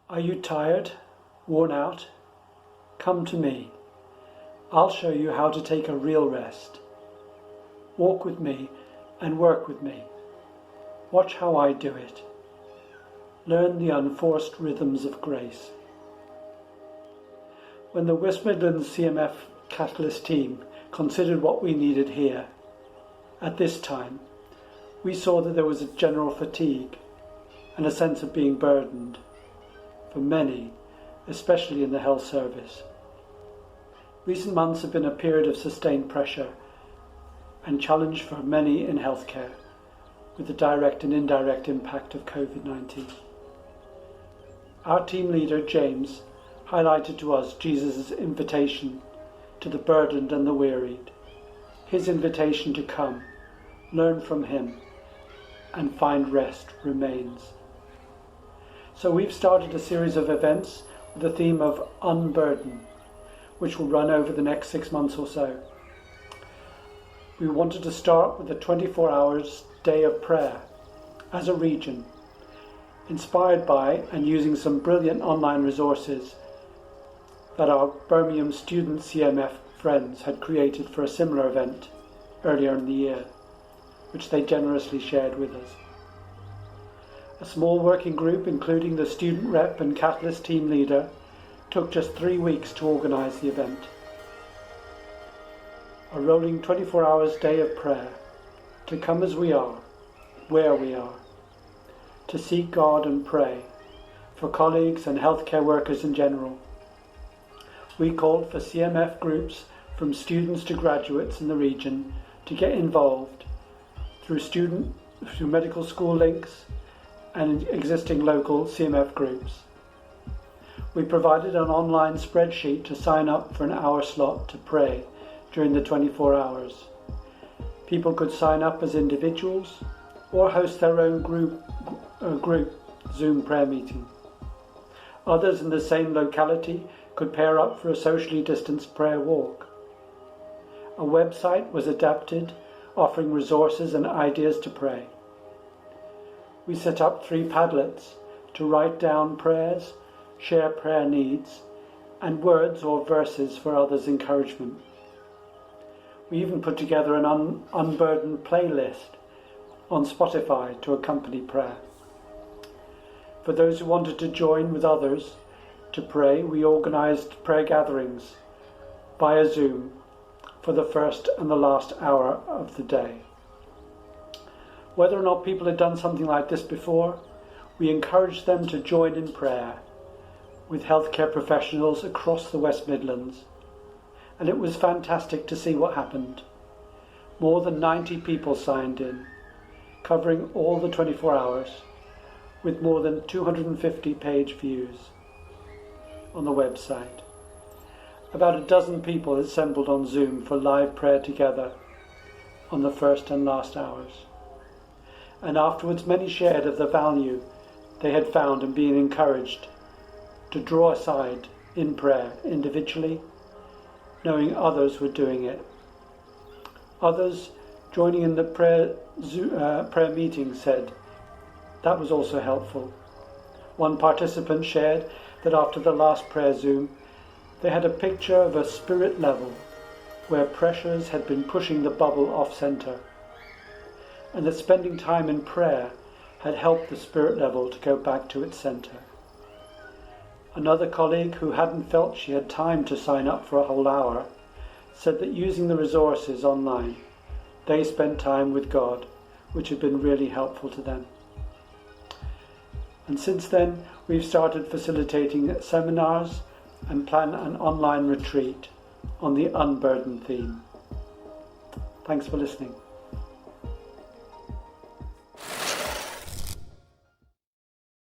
Are you tired, worn out? Come to me. I'll show you how to take a real rest. Walk with me and work with me. Watch how I do it. Learn the unforced rhythms of grace. When the West Midlands CMF Catalyst team considered what we needed here, at this time, we saw that there was a general fatigue and a sense of being burdened for many, especially in the health service. Recent months have been a period of sustained pressure and challenge for many in healthcare, with the direct and indirect impact of COVID-19. Our team leader, James, highlighted to us Jesus' invitation to the burdened and the wearied, his invitation to come, learn from him, and find rest remains. So we've started a series of events with the theme of unburden, which will run over the next 6 months or so. We wanted to start with a 24 hours day of prayer as a region, inspired by and using some brilliant online resources that our Birmingham student CMF friends had created for a similar event earlier in the year, which they generously shared with us. A small working group, including the student rep and Catalyst team leader, took just 3 weeks to organise the event. A rolling 24 hours day of prayer, to come as we are, where we are, to seek God and pray, for colleagues and healthcare workers in general. We called for CMF groups from students to graduates in the region to get involved through medical school links and existing local CMF groups. We provided an online spreadsheet to sign up for an hour slot to pray during the 24 hours. People could sign up as individuals or host their own group Zoom prayer meeting. Others in the same locality could pair up for a socially distanced prayer walk. A website was adapted, offering resources and ideas to pray. We set up 3 Padlets to write down prayers, share prayer needs, and words or verses for others' encouragement. We even put together an unburden playlist on Spotify to accompany prayer. For those who wanted to join with others to pray, we organised prayer gatherings via Zoom for the first and the last hour of the day. Whether or not people had done something like this before, we encouraged them to join in prayer with healthcare professionals across the West Midlands, and it was fantastic to see what happened. More than 90 people signed in, covering all the 24 hours, with more than 250 page views on the website. About a dozen people assembled on Zoom for live prayer together on the first and last hours. And afterwards many shared of the value they had found in being encouraged to draw aside in prayer individually, knowing others were doing it. Others joining in the prayer meeting said that was also helpful. One participant shared that after the last prayer Zoom, they had a picture of a spirit level where pressures had been pushing the bubble off centre, and that spending time in prayer had helped the spirit level to go back to its centre. Another colleague who hadn't felt she had time to sign up for a whole hour said that using the resources online, they spent time with God, which had been really helpful to them. And since then, we've started facilitating seminars and plan an online retreat on the unburden theme. Thanks for listening.